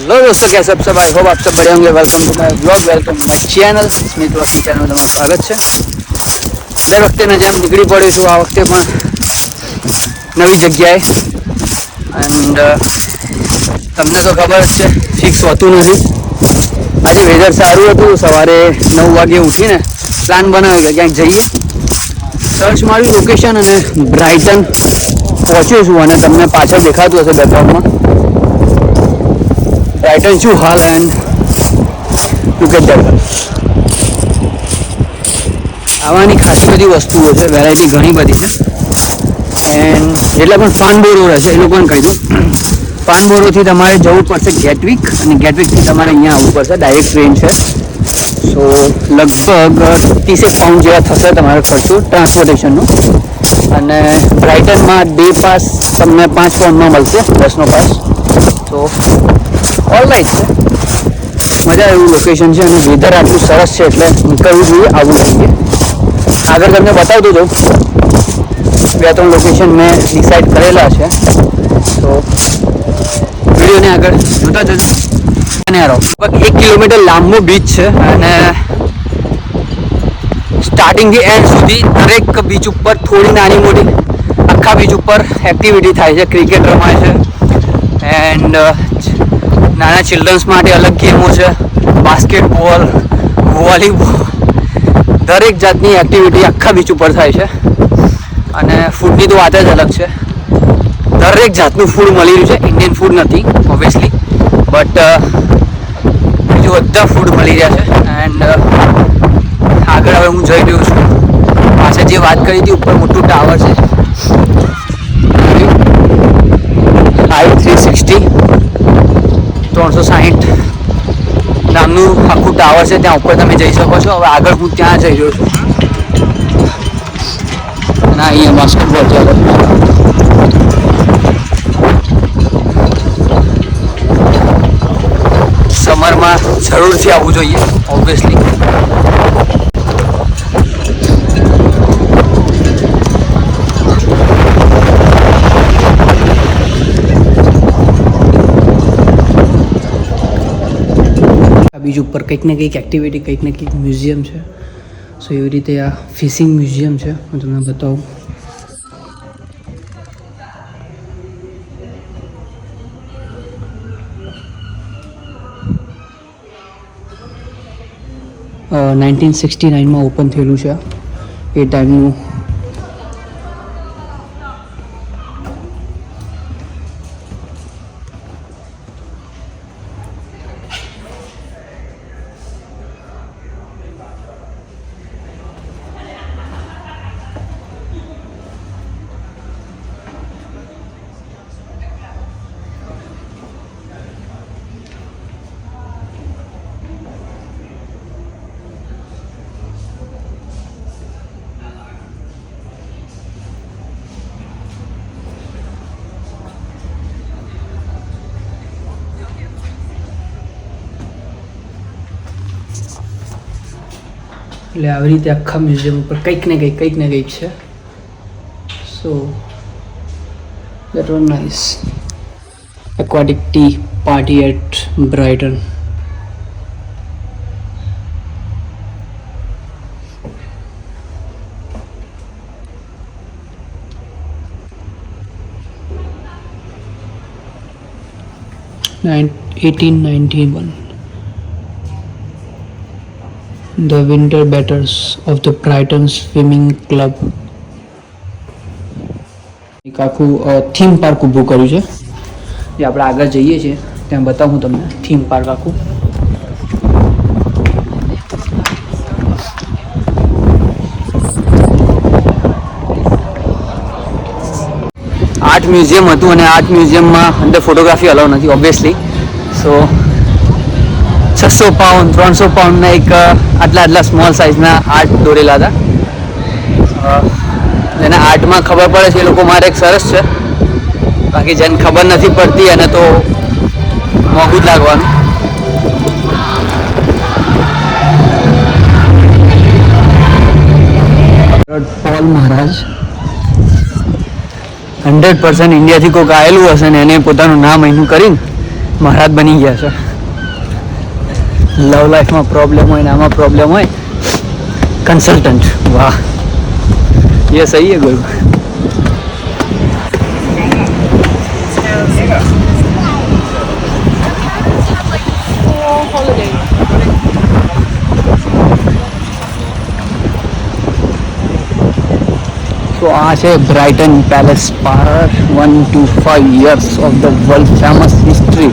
Hello दोस्तों, कैसे आप सब? आई होप आप सब बढ़िया होंगे। Welcome to my blog, welcome to my channel Smit વ્લોગની ચેનલમાં તમારું સ્વાગત છે। દર વખતેની જેમ નીકળી પડ્યો છું આ વખતે પણ નવી જગ્યાએ। એન્ડ તમને તો ખબર જ છે, ફિક્સ હોતું નથી। આજે વેધર સારું હતું, સવારે 9 વાગે ઉઠીને પ્લાન બનાવ્યો કે ક્યાંક જઈએ। સર્ચ માર્યું લોકેશન અને બ્રાઇટન પહોંચ્યો છું અને તમને પાછળ દેખાતું હશે બેકગ્રાઉન્ડમાં બ્રાઇટન શું હાલ। એન્ડ લુક એટ ધેટ, આવાની ખાસી બધી વસ્તુઓ છે, વેરાયટી ઘણી બધી છે। એન્ડ જેટલા પણ ફાનબોરો રહેશે એ લોકોને કહી દઉં, ફાનબોરોથી તમારે જવું પડશે ગેટવિક, અને ગેટવિકથી તમારે અહીંયા આવવું પડશે, ડાયરેક્ટ ટ્રેન છે। સો લગભગ 30 પાઉન્ડ જેવા થશે તમારો ખર્ચો ટ્રાન્સપોર્ટેશનનો। અને બ્રાઇટનમાં ડે પાસ તમને 5 પાઉન્ડમાં મળશે, 10નો પાસ। તો ઓલરાઈટ છે, મજા એવું લોકેશન છે અને વેધર આટલું સરસ છે એટલે નીકળવું જોઈએ, આવવું જોઈએ। આગળ તમને બતાવતો જાઉં, 2-3 લોકેશન મેં ડિસાઇડ કરેલા છે, તો વિડીયોને આગળ જોતા જજો। અને યાર 1 કિલોમીટર લાંબો બીચ છે અને સ્ટાર્ટિંગથી એન્ડ સુધી દરેક બીચ ઉપર થોડી નાની મોટી, આખા બીચ ઉપર એક્ટિવિટી થાય છે, ક્રિકેટ રમાય છે, એન્ડ નાના ચિલ્ડ્રન્સ માટે અલગ ગેમો છે, બાસ્કેટબોલ, વોલીબોલ, દરેક જાતની એક્ટિવિટી આખા બીચ ઉપર થાય છે। અને ફૂડની તો વાત જ અલગ છે, દરેક જાતનું ફૂડ મળી રહ્યું છે। ઇન્ડિયન ફૂડ નથી ઓબ્વિયસલી, બટ બીજું બધા ફૂડ મળી રહ્યા છે। એન્ડ આગળ હવે હું જઈ રહ્યો છું, પાછળ જે વાત કરી હતી ઉપર મોટું ટાવર છે, i360 360 નામનું આખું ટાવર છે, ત્યાં ઉપર તમે જઈ શકો છો। હવે આગળ હું ત્યાં જઈ રહ્યો છું અને અહીંયા બાસ્કેટબોલ ચાલે છે। સમરમાં જરૂરથી આવવું જોઈએ ઓબ્વિયસલી। બીજ ઉપર કંઈક ને કંઈક એક્ટિવિટી, કંઈક ને કંઈક મ્યુઝિયમ છે। સો એવી રીતે આ ફિશિંગ મ્યુઝિયમ છે, હું તમને બતાવું। અ 1969માં ઓપન થયેલું છે, એ ટાઈમનું। એટલે આવી રીતે આખા મ્યુઝિયમ ઉપર કંઈક ને કંઈક છે। So that was nice. Aquatic tea party at Brighton. In 1891 the winter batters of the Brighton Swimming Club એક આખું થીમ પાર્ક ઊભું કર્યું છે, જે આપણે આગળ જઈએ છીએ ત્યાં બતાવું તમને થીમ પાર્ક આખું। 8 મ્યુઝિયમ હતું અને 8 મ્યુઝિયમમાં અંદર ફોટોગ્રાફી અલાઉ નથી ઓબ્વિયસલી। સો 600 પાઉન્ડ 300 પાઉન્ડના એક આટલા સ્મોલ સાઇઝના આર્ટ દોરેલા હતા। જેને આર્ટમાં ખબર પડે છે એ લોકો મારે એક સરસ છે, બાકી જેને ખબર નથી પડતી એને તો મોંઘું જ લાગવાનું। પોલ મહારાજ 100% ઇન્ડિયાથી કોઈક આવેલું હશે ને એને પોતાનું નામ અહીંનું કરીને મહારાજ બની ગયા છે. લવ લાઈફમાં પ્રોબ્લેમ હોય ને આમાં પ્રોબ્લેમ હોય, कंसल्टेंट. वाह, ये सही है गुरु. तो આ છે બ્રાઇટન પેલેસ પાર 125 years of the world famous history.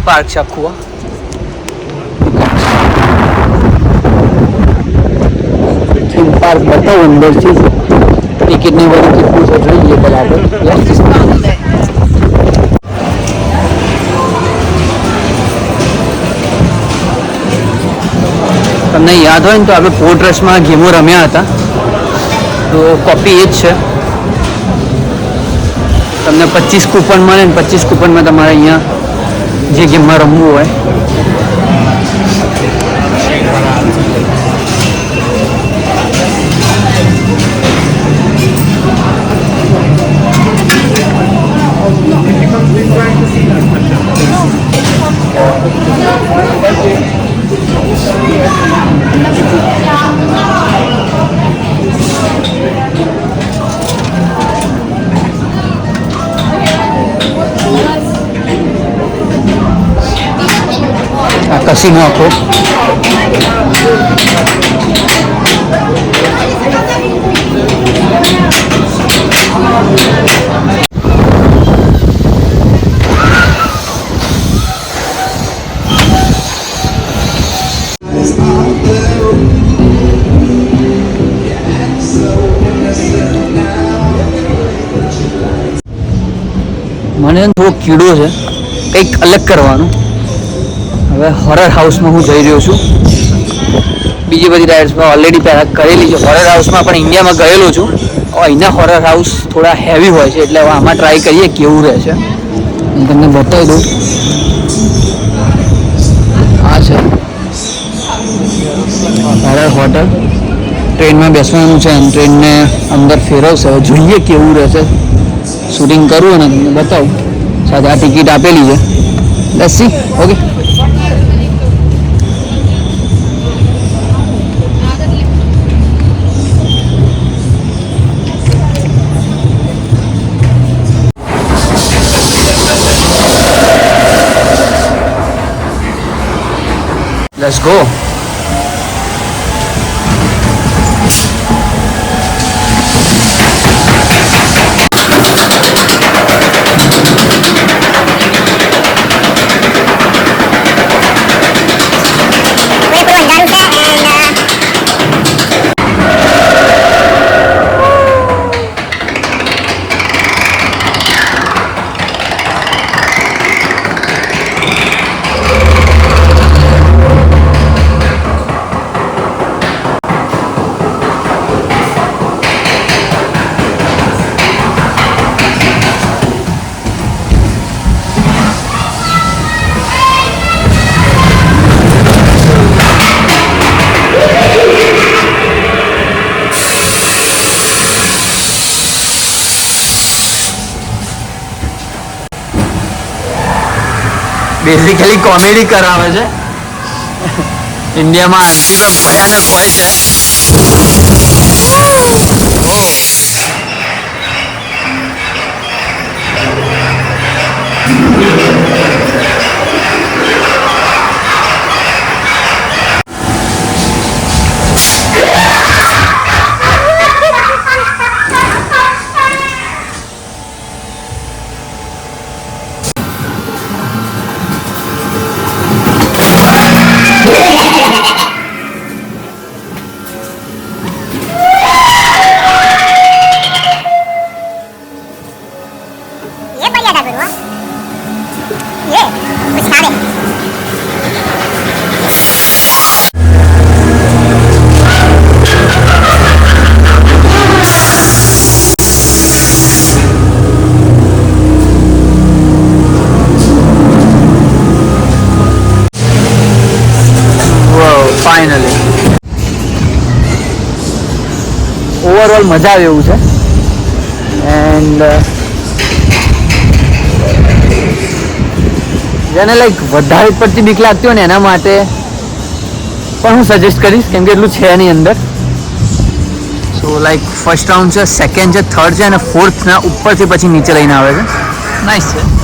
Park છે આખું. થીમ પાર્ક બતાવો અંદરથી, ટિકિટ ની બધું કેટલું છે જોઈએ પહેલા આપણે. તમને યાદ હોય ને તો આપણે પોર્ટ રશમાં ગેમો રમ્યા હતા, તો કોપી એ જ છે. તમને 25 કૂપન મળે ને 25 કૂપનમાં તમારે અહીંયા જે ગેમમાં રમવું હોય. કસીનો આખો. મને થોડો કીડો છે, કંઈક અલગ કરવાનું. હવે હોરર હાઉસમાં હું જઈ રહ્યો છું. બીજી બધી રાઇડ્સમાં ઓલરેડી પહેલાં કરેલી છે. હોરર હાઉસમાં પણ ઇન્ડિયામાં ગયેલો છું. અહીંના હોરર હાઉસ થોડા હેવી હોય છે, એટલે હવે આમાં ટ્રાય કરીએ કેવું રહે છે. હું તમને બતાવી દઉં. આ છે હોરર હોટલ. ટ્રેનમાં બેસવાનું છે અને ટ્રેનને અંદર ફેરવશે. હવે જોઈએ કેવું રહેશે. શૂટિંગ કરવું અને તમને બતાવું. સાથે આ ટિકિટ આપેલી છે. Let's see. Okay, let's go. Basically comedy કરાવે છે. ઇન્ડિયામાં આનાથી પણ ભયાનક હોય છે. ફાઇનલી ઓવરઓલ મજા આવે એવું છે. એન્ડ જેને લાઈક વધારે પડતી બીક લાગતી હોય ને એના માટે પણ હું સજેસ્ટ કરીશ, કેમ કે એટલું છે નહીં અંદર. સો લાઈક ફર્સ્ટ રાઉન્ડ છે, સેકન્ડ છે, થર્ડ છે અને ફોર્થના ઉપરથી પછી નીચે લઈને આવે છે. નાઇસ છે.